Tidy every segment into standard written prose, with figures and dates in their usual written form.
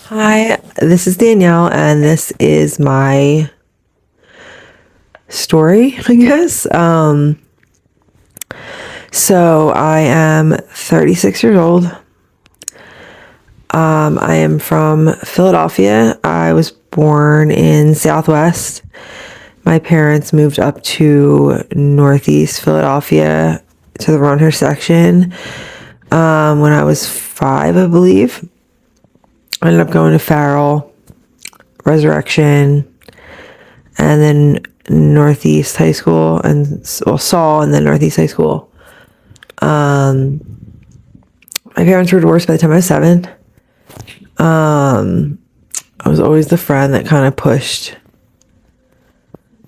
Hi, this is Danielle, and this is my story, I guess. So I am 36 years old. I am from Philadelphia. I was born in Southwest. My parents moved up to Northeast Philadelphia to the Runhurst section when I was 5, I believe. I ended up going to Farrell, Resurrection, and then Northeast High School, and Saul, and then Northeast High School. My parents were divorced by the time I was 7. I was always the friend that kind of pushed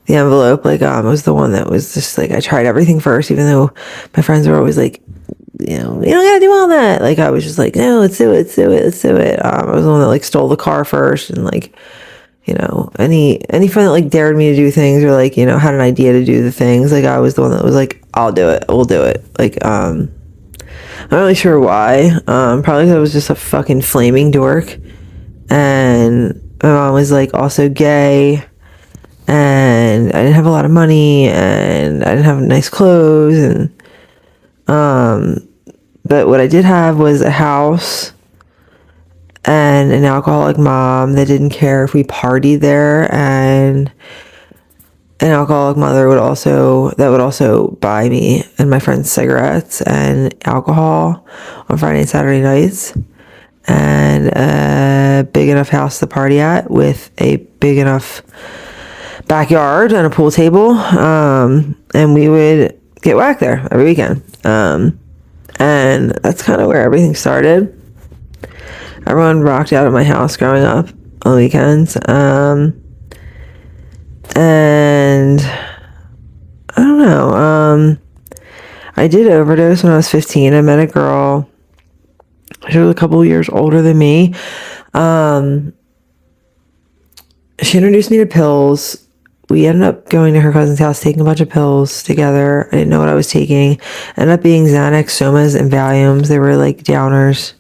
the envelope. I was the one that was just I tried everything first, even though my friends were always like, you don't gotta do all that. I was just like, no, let's do it. I was the one that stole the car first, and any friend that dared me to do things, or had an idea to do the things. I was the one that was like, I'll do it, we'll do it. I'm not really sure why. Probably because I was just a fucking flaming dork, and my mom was also gay, and I didn't have a lot of money, and I didn't have nice clothes, and but what I did have was a house and an alcoholic mom that didn't care if we partied there, and an alcoholic mother would also buy me and my friends cigarettes and alcohol on Friday and Saturday nights, and a big enough house to party at with a big enough backyard and a pool table, and we would get whacked there every weekend, and that's kind of where everything started. Everyone rocked out at my house growing up on the weekends, and I don't know, I did overdose when I was 15. I met a girl. She was a couple years older than me. She introduced me to pills. We ended up going to her cousin's house, taking a bunch of pills together. I didn't know what I was taking. Ended up being Xanax, Somas, and Valiums. They were downers,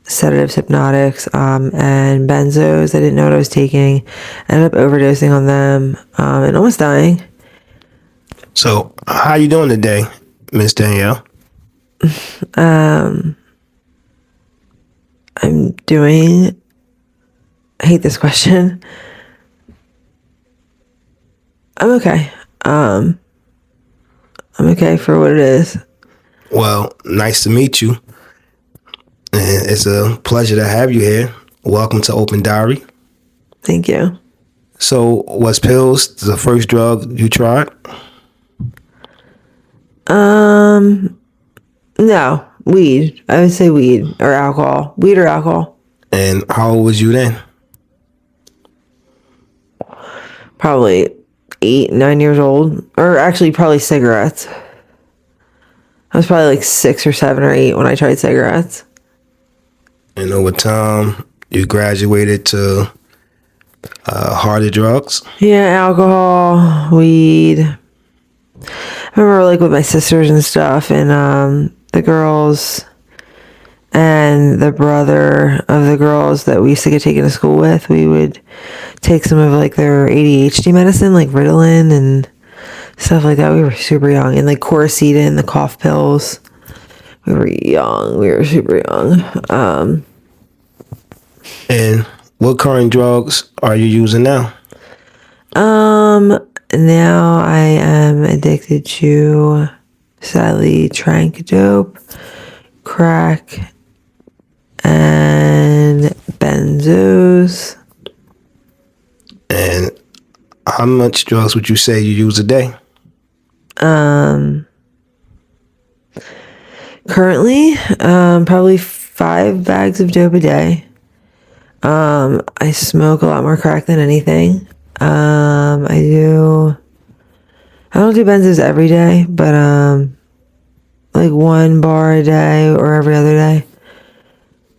sedatives, hypnotics, and benzos. I didn't know what I was taking. Ended up overdosing on them, and almost dying. So, how you doing today, Miss Danielle? I'm doing... I hate this question. I'm okay. I'm okay for what it is. Well, nice to meet you. And it's a pleasure to have you here. Welcome to Open Diary. Thank you. So, was pills the first drug you tried? No, weed. I would say weed or alcohol. Weed or alcohol. And how old was you then? Probably 8, 9 years old. Or actually probably cigarettes. I was probably 6 or 7 or 8 when I tried cigarettes. And over time, you graduated to harder drugs? Yeah, alcohol, weed. I remember with my sisters and stuff, and the girls and the brother of the girls that we used to get taken to school with, we would take some of their ADHD medicine, like Ritalin and stuff like that. We were super young, and Coricidin, the cough pills. We were young. We were super young. And what current drugs are you using now? Now I am addicted to, sadly, trank dope, crack, and benzos. And how much drugs would you say you use a day? Currently, probably 5 bags of dope a day. I smoke a lot more crack than anything. I don't do benzos every day, but, 1 bar a day or every other day.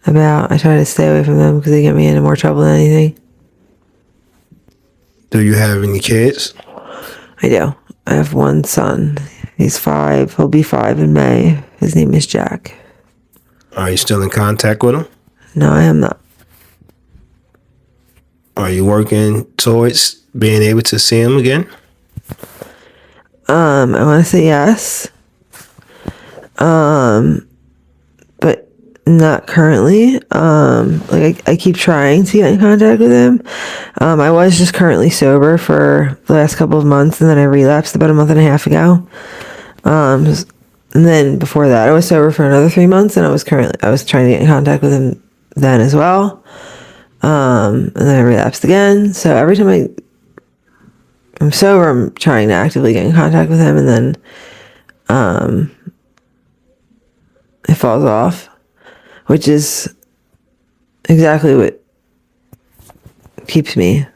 I try to stay away from them because they get me into more trouble than anything. Do you have any kids? I do. I have one son. He's 5. He'll be 5 in May. His name is Jack. Are you still in contact with him? No, I am not. Are you working towards being able to see him again? I want to say yes. But not currently. I keep trying to get in contact with him. I was just currently sober for the last couple of months, and then I relapsed about a month and a half ago. And then before that, I was sober for another 3 months, and I was trying to get in contact with him then as well. And then I relapsed again. So every time I'm sober, I'm trying to actively get in contact with him, and then it falls off, which is exactly what keeps me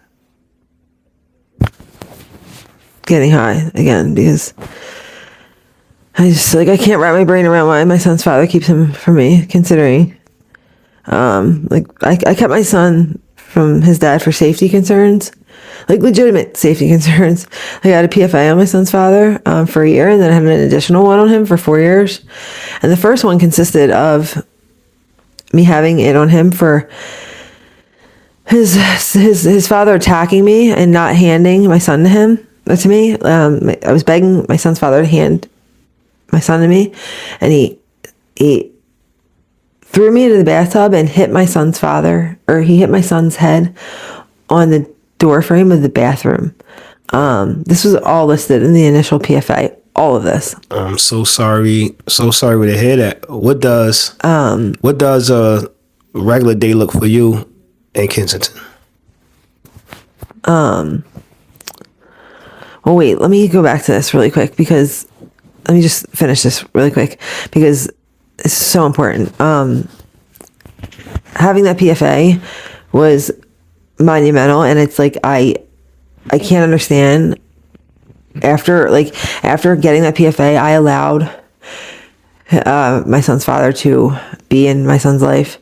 getting high again, because I can't wrap my brain around why my son's father keeps him from me, considering I kept my son from his dad for safety concerns, like legitimate safety concerns. I got a PFA on my son's father for a year, and then I had an additional one on him for 4 years. And the first one consisted of me having it on him for his father attacking me and not handing my son to me. I was begging my son's father to hand my son to me, and he threw me into the bathtub and hit my son's father, or he hit my son's head on the door frame of the bathroom. This was all listed in the initial PFA. All of this. I'm so sorry to hear that. What does a regular day look for you in Kensington? Well, wait, let me go back to this really quick, because let me just finish this really quick, because it's so important. Having that PFA was monumental, and it's like I can't understand. After getting that PFA, I allowed my son's father to be in my son's life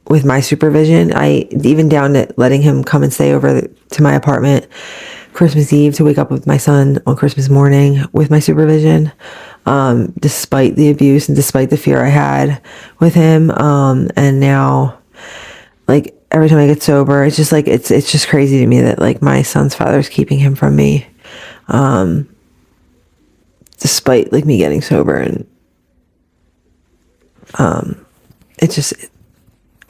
with my supervision. I even down to letting him come and stay over to my apartment Christmas Eve to wake up with my son on Christmas morning with my supervision, despite the abuse and despite the fear I had with him. And now, like, every time I get sober, it's just like, it's just crazy to me that, like, my son's father is keeping him from me, despite, like, me getting sober. And it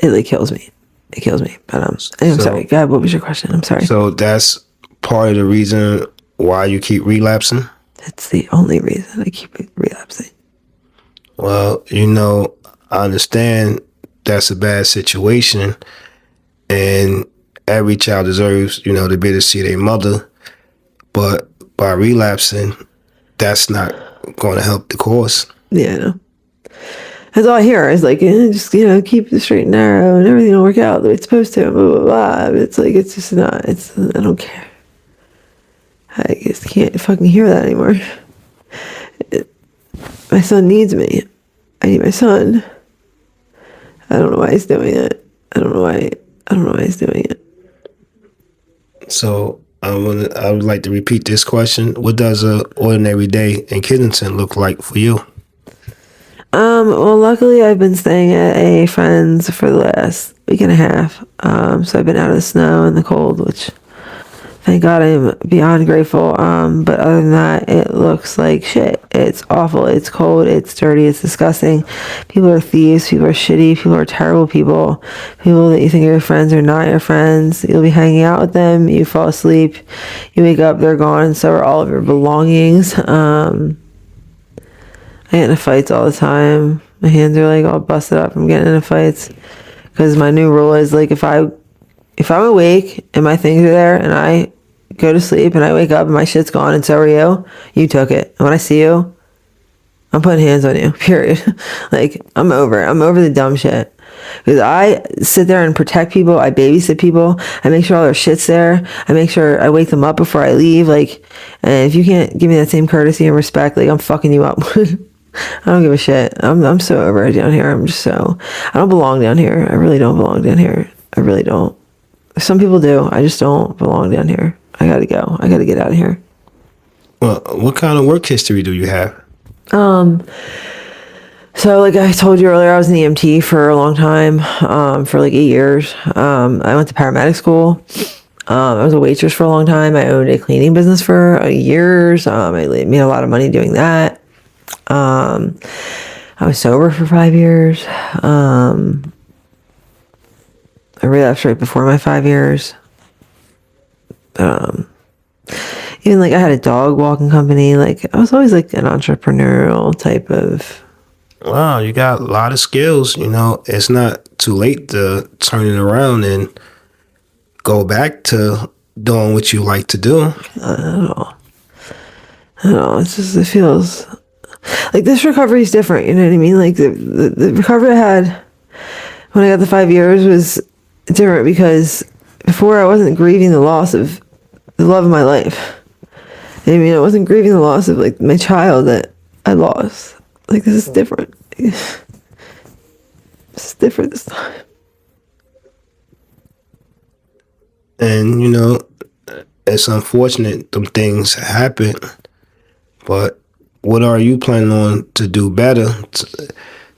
like kills me. It kills me. But I'm sorry. God, what was your question? I'm sorry. So that's part of the reason why you keep relapsing? That's the only reason I keep relapsing. Well, I understand that's a bad situation, and every child deserves, to be able to see their mother. But by relapsing, that's not going to help the cause. Yeah, I know. That's all I hear is like, just, keep the straight and narrow and everything will work out the way it's supposed to, blah, blah, blah. But it's like, it's just not, I don't care. I just can't fucking hear that anymore. My son needs me. I need my son. I don't know why he's doing it. I don't know why he's doing it. So I would like to repeat this question. What does an ordinary day in Kensington look like for you? Well, luckily I've been staying at a friend's for the last week and a half. So I've been out of the snow and the cold, which thank God I'm beyond grateful. But other than that, it looks like shit. It's awful. It's cold. It's dirty. It's disgusting. People are thieves. People are shitty. People are terrible people. People that you think are your friends are not your friends. You'll be hanging out with them. You fall asleep. You wake up, they're gone, and so are all of your belongings. I get into fights all the time. My hands are like all busted up from getting into fights. Because my new rule is like, if I'm awake and my things are there and I go to sleep and I wake up and my shit's gone and so are you, you took it. And when I see you, I'm putting hands on you, period. Like, I'm over the dumb shit. Because I sit there and protect people. I babysit people. I make sure all their shit's there. I make sure I wake them up before I leave. Like, and if you can't give me that same courtesy and respect, like, I'm fucking you up. I don't give a shit. I'm so over it down here. I don't belong down here. I really don't belong down here. I really don't. Some people do. I just don't belong down here. I gotta go. I gotta get out of here. Well, what kind of work history do you have? So, like I told you earlier, I was an EMT for a long time, for like 8 years. I went to paramedic school. I was a waitress for a long time. I owned a cleaning business for years. I made a lot of money doing that. I was sober for 5 years. I relapsed right before my 5 years. Even like I had a dog walking company. Like I was always like an entrepreneurial type of. Wow, you got a lot of skills. It's not too late to turn it around and go back to doing what you like to do. I don't know. It's just, it feels like this recovery is different. You know what I mean? Like the recovery I had when I got the 5 years was different because before I wasn't grieving the loss of the love of my life. I mean, I wasn't grieving the loss of like my child that I lost. Like this is different. This is different this time. And it's unfortunate them things happen, but what are you planning on to do better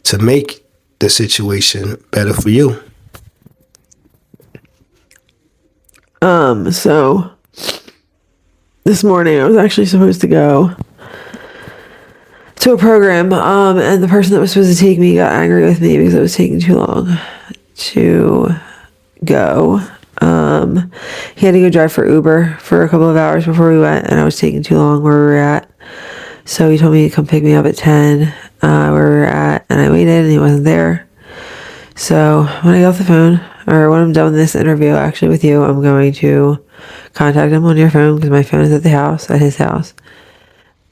to make the situation better for you? So this morning I was actually supposed to go to a program, and the person that was supposed to take me got angry with me because I was taking too long to go. He had to go drive for Uber for a couple of hours before we went, and I was taking too long where we were at. So he told me to come pick me up at 10, where we were at, and I waited, and he wasn't there. So when I get off the phone, or when I'm done with this interview, actually with you, I'm going to contact him on your phone because my phone is at his house.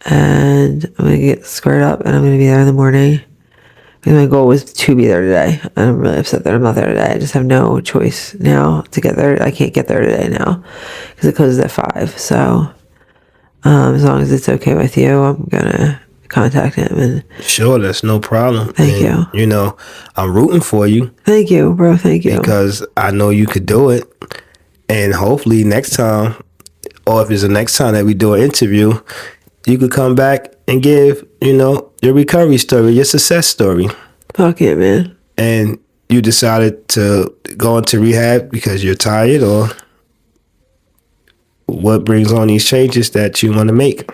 And I'm going to get squared up, and I'm going to be there in the morning. Because my goal was to be there today. And I'm really upset that I'm not there today. I just have no choice now to get there. I can't get there today now because it closes at 5. So as long as it's okay with you, I'm going to contact him. And Sure, that's no problem. Thank you. I'm rooting for you. Thank you, bro. Thank you. Because I know you could do it. And hopefully next time, or if it's the next time that we do an interview, you could come back and give, your recovery story, your success story. Fuck yeah, man. And you decided to go into rehab because you're tired, or what brings on these changes that you want to make?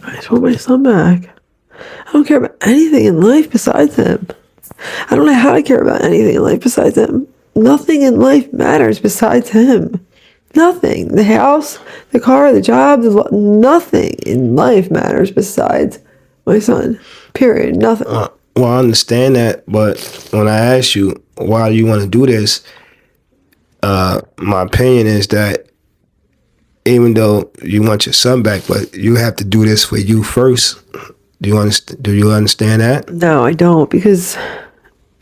I just want my son back. I don't care about anything in life besides him. I don't know how to care about anything in life besides him. Nothing in life matters besides him. Nothing. The house, the car, the job, nothing in life matters besides my son. Period. Nothing. Well, I understand that, but when I ask you why you want to do this, my opinion is that even though you want your son back, but you have to do this for you first. Do you understand that? No, I don't, because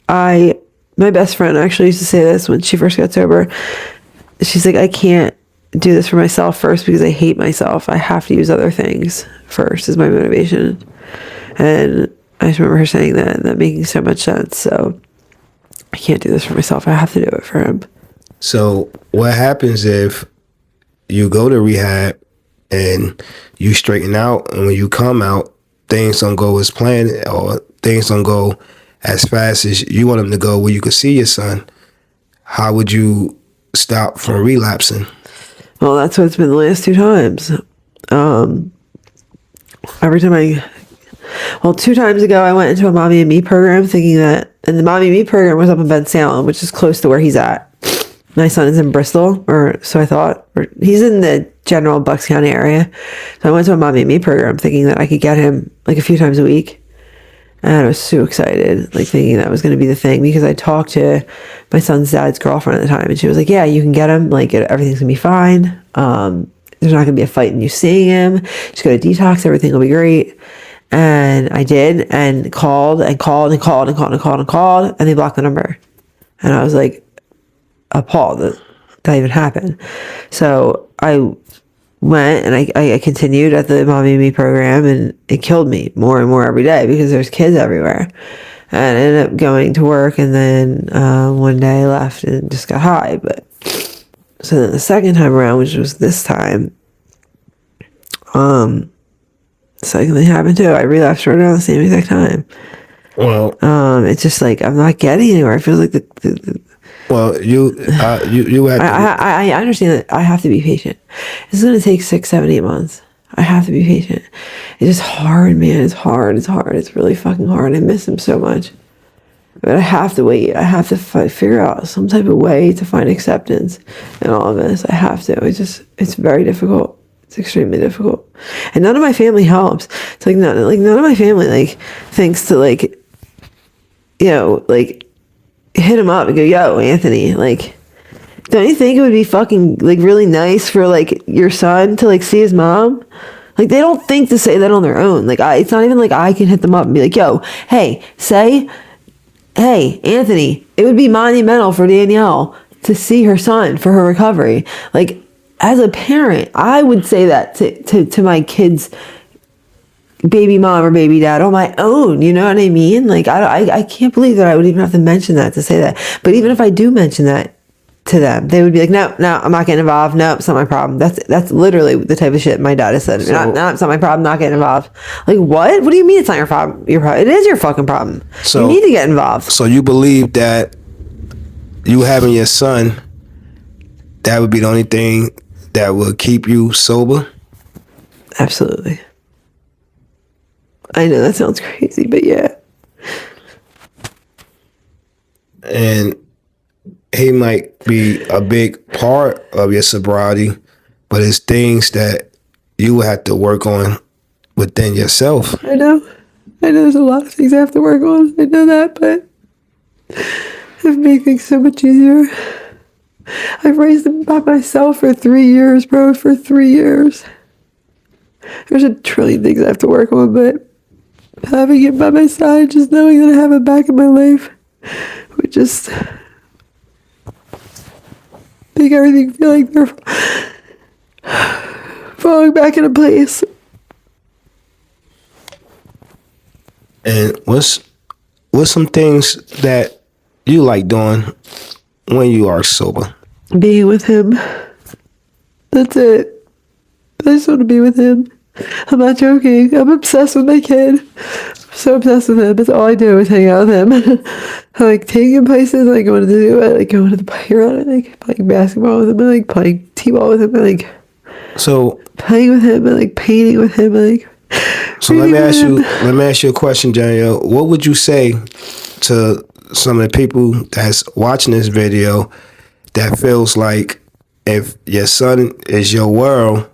my best friend actually used to say this when she first got sober. She's like, I can't do this for myself first because I hate myself. I have to use other things first as my motivation. And I just remember her saying that making so much sense. So I can't do this for myself. I have to do it for him. So what happens if you go to rehab and you straighten out, and when you come out, things don't go as planned, or things don't go as fast as you want them to go where you could see your son? How would you stop from relapsing? Well, that's what it's been the last 2 times. Every time 2 times ago, I went into a Mommy and Me program thinking that, and the Mommy and Me program was up in Ben Salem, which is close to where he's at. My son is in Bristol, or so I thought. Or he's in the general Bucks County area. So I went to a Mommy and Me program thinking that I could get him like a few times a week. And I was so excited, like thinking that was going to be the thing, because I talked to my son's dad's girlfriend at the time, and she was like, yeah, you can get him. Like, everything's going to be fine. There's not going to be a fight in you seeing him. Just go to detox. Everything will be great. And I did, and called and called and called and called and called and called, and they blocked the number. And I was like appalled that even happened. So I went and I continued at the Mommy and Me program, and it killed me more and more every day because there's kids everywhere. And I ended up going to work, and then one day I left and just got high. But so then the second time around, which was this time, second thing happened too. I relapsed right around the same exact time. Well, It's just like I'm not getting anywhere. It feels like well, you have to. I understand that I have to be patient. It's going to take 6, 7, 8 months. I have to be patient. It's just hard, man. It's hard. It's hard. It's really fucking hard. I miss him so much. But I have to wait. I have to figure out some type of way to find acceptance in all of this. I have to. It's very difficult. It's extremely difficult. And none of my family helps. It's like none of my family like thinks to like, you know, like hit him up and go, yo, Anthony, like, don't you think it would be fucking like really nice for like your son to like see his mom? Like they don't think to say that on their own. Like it's not even like I can hit them up and be like, yo, hey, Anthony, it would be monumental for Danielle to see her son for her recovery. Like as a parent, I would say that to my kids' baby mom or baby dad on my own. You know what I mean? Like I can't believe that I would even have to mention that to say that. But even if I do mention that to them, they would be like, no, I'm not getting involved. No, it's not my problem. That's literally the type of shit my dad has said. No, it's not my problem. Not getting involved. Like what? What do you mean it's not your problem? It is your fucking problem. So you need to get involved. So you believe that you having your son, that would be the only thing that would keep you sober? Absolutely. I know that sounds crazy, but yeah. And he might be a big part of your sobriety, but it's things that you have to work on within yourself. I know there's a lot of things I have to work on. I know that, but I've made things so much easier. I've raised him by myself for 3 years, bro, for 3 years. There's a trillion things I have to work on, but having it by my side, just knowing that I have it back in my life, would just make everything feel like they're falling back into place. And what's some things that you like doing when you are sober? Being with him. That's it. I just want to be with him. I'm not joking. I'm obsessed with my kid. I'm so obsessed with him. That's all I do is hang out with him. I like taking him places. I like going to do it. I like going to the playground. I like playing basketball with him. I like playing t-ball with him. I like playing with him. I like painting with him. I like. So let me ask you a question, Danielle. What would you say to some of the people that's watching this video that feels like if your son is your world,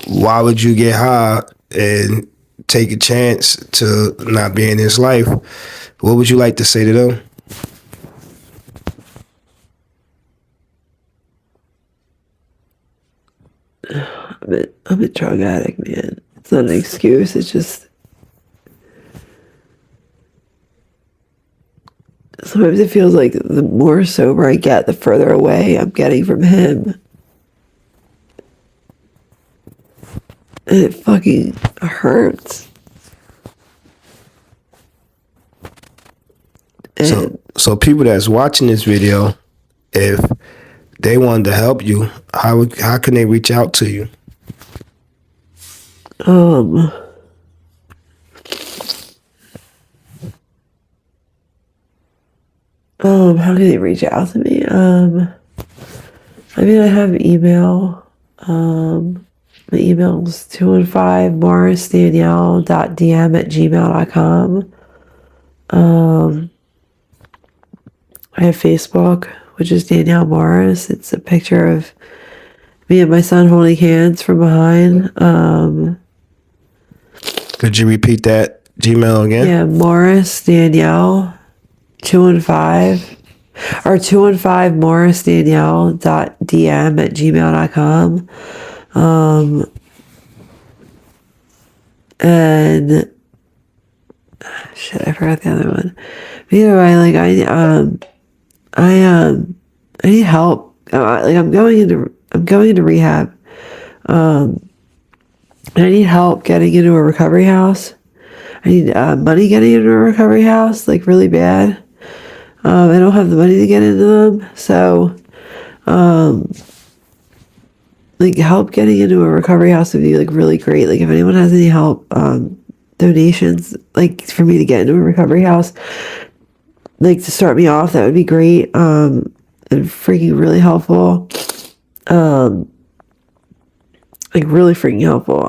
why would you get high and take a chance to not be in his life? What would you like to say to them? I'm a drug addict, man. It's not an excuse. It's just sometimes it feels like the more sober I get, the further away I'm getting from him. And it fucking hurts. And so people that's watching this video, if they wanted to help you, how can they reach out to you? How can they reach out to me? I mean, I have email. My email is 215morrisdanielle.dm@gmail.com. I have Facebook, which is Danielle Morris. It's a picture of me and my son holding hands from behind. Could you repeat that Gmail again? Yeah, Morris Danielle 215 Morris Danielle.dm@gmail.com. And shit, I forgot the other one. But either way, like I need help. I'm going into rehab. I need help getting into a recovery house. I need money getting into a recovery house, like really bad. I don't have the money to get into them, so like help getting into a recovery house would be like really great. Like if anyone has any help, donations, like for me to get into a recovery house, like to start me off, that would be great. And freaking really helpful. Like really freaking helpful.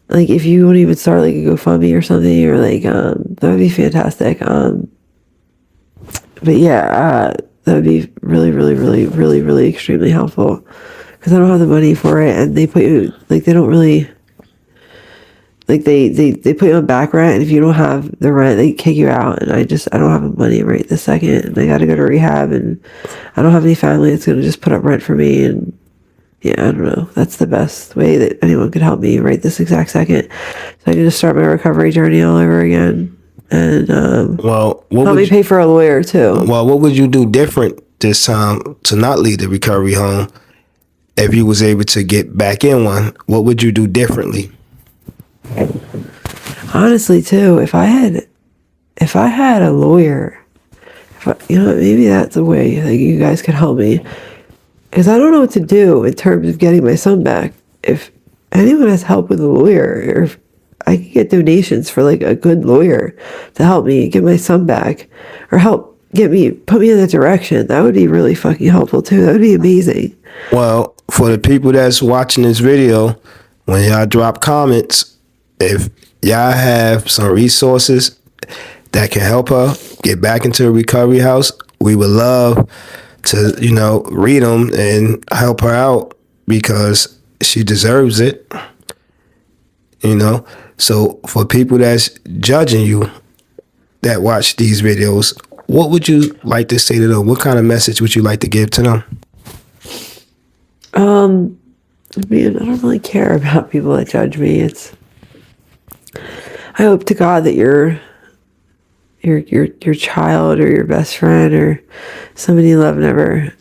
Like if you want to even start like a GoFundMe or something, or like that would be fantastic. But yeah, that would be really, really, really, really, really extremely helpful, because I don't have the money for it, and they put you like, they don't really like, they put you on back rent, and if you don't have the rent, they kick you out. And I don't have the money right this second, and I got to go to rehab, and I don't have any family that's gonna just put up rent for me. And yeah, I don't know. That's the best way that anyone could help me right this exact second, so I can just start my recovery journey all over again. And Well, help me pay for a lawyer too. Well, what would you do different this time to not leave the recovery home if you was able to get back in one? What would you do differently? Honestly, too, if I had a lawyer, maybe that's a way like you guys could help me, because I don't know what to do in terms of getting my son back. If anyone has help with a lawyer, or if I could get donations for like a good lawyer to help me get my son back, or put me in that direction, that would be really fucking helpful too. That would be amazing. Well, for the people that's watching this video, when y'all drop comments, if y'all have some resources that can help her get back into a recovery house, we would love to, read them and help her out, because she deserves it. So for people that's judging you that watch these videos, what would you like to say to them? What kind of message would you like to give to them? I don't really care about people that judge me. I hope to God that your child or your best friend or somebody you love never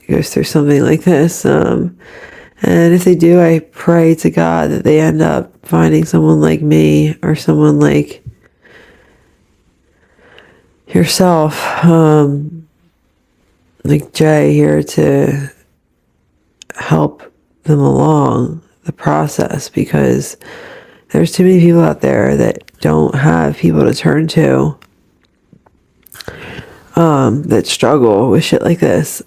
goes through something like this. And if they do, I pray to God that they end up finding someone like me, or someone like yourself, like Jay here, to help them along the process, because there's too many people out there that don't have people to turn to, that struggle with shit like this,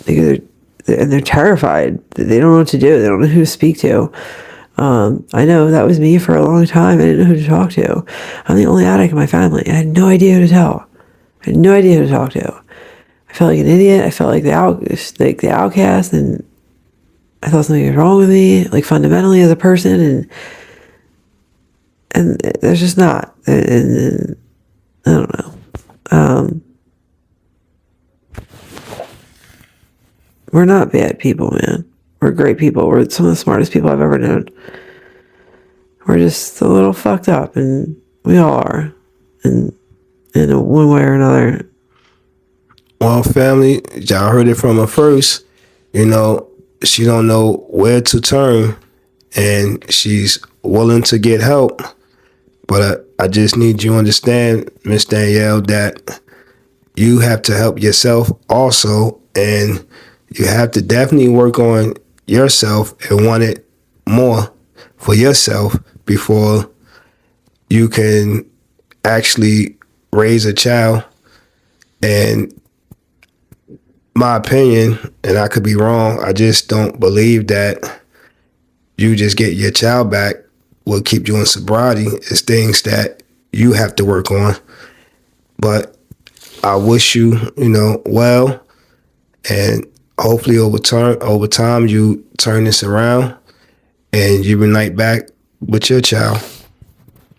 because they're terrified. They don't know what to do. They don't know who to speak to. I know that was me for a long time. I didn't know who to talk to. I'm the only addict in my family. I had no idea who to tell. I had no idea who to talk to. I felt like an idiot. I felt like the outcast, and I thought something was wrong with me, like fundamentally as a person, and there's just not. And I don't know. We're not bad people, man. We're great people. We're some of the smartest people I've ever known. We're just a little fucked up, and we all are, in one way or another. Well, family, y'all heard it from her first. She don't know where to turn, and she's willing to get help. But I just need you to understand, Miss Danielle, that you have to help yourself also, and you have to definitely work on yourself and want it more for yourself before you can actually raise a child. And my opinion, and I could be wrong, I just don't believe that you just get your child back will keep you in sobriety. It's things that you have to work on. But I wish you, well, and hopefully over time you turn this around and you reunite back with your child.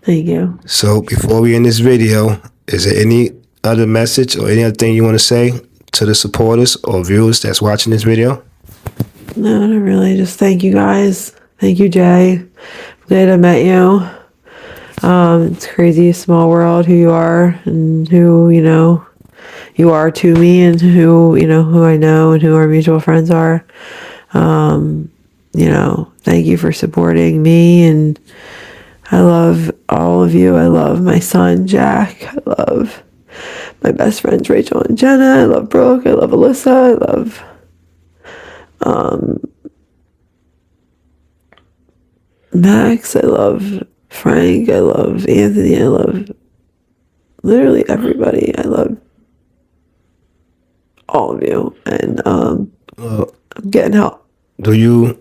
Thank you. So before we end this video, is there any other message or any other thing you want to say to the supporters or viewers that's watching this video? No, not really. Just thank you guys. Thank you, Jay. Glad I met you. It's crazy, small world, who you are and who, you are to me, and who I know and who our mutual friends are. Thank you for supporting me, and I love all of you. I love my son, Jack. I love my best friends, Rachel and Jenna. I love Brooke. I love Alyssa. I love Max, I love Frank, I love Anthony, I love literally everybody. I love all of you, and Well, I'm getting help. do you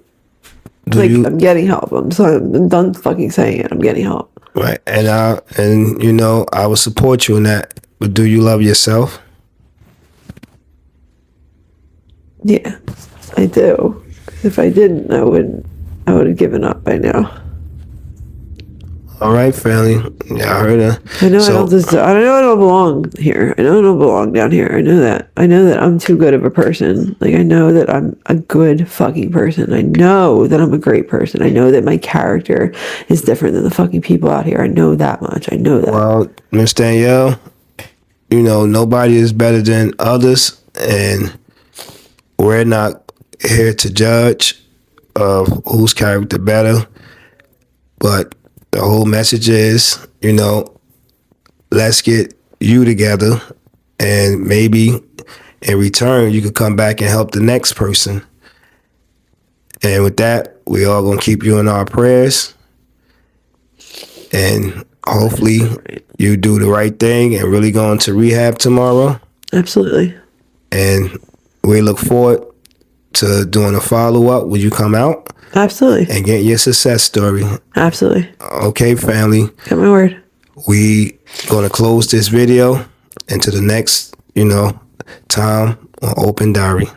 I'm getting help. I'm done fucking saying it. I'm getting help. right? And you know, I will support you in that. But do you love yourself? Yeah, I do. 'Cause if I didn't, I would have given up by now. All right, family. Yeah, I heard her. I know So, I know I don't belong here. I know I don't belong down here. I know that. I know that I'm too good of a person. Like, I know that I'm a good fucking person. I know that I'm a great person. I know that my character is different than the fucking people out here. I know that much. I know that. well, Miss Danielle, you know, nobody is better than others, and we're not here to judge of whose character better. But the whole message is, you know, let's get you together, and maybe in return you could come back and help the next person. And with that, we all gonna keep you in our prayers, and hopefully you do the right thing and really go into rehab tomorrow. Absolutely. And we look forward to doing a follow-up when you come out Absolutely. and get your success story. Absolutely. Okay, family, Got my word. we gonna close this video until the next, you know, time on Open Diary.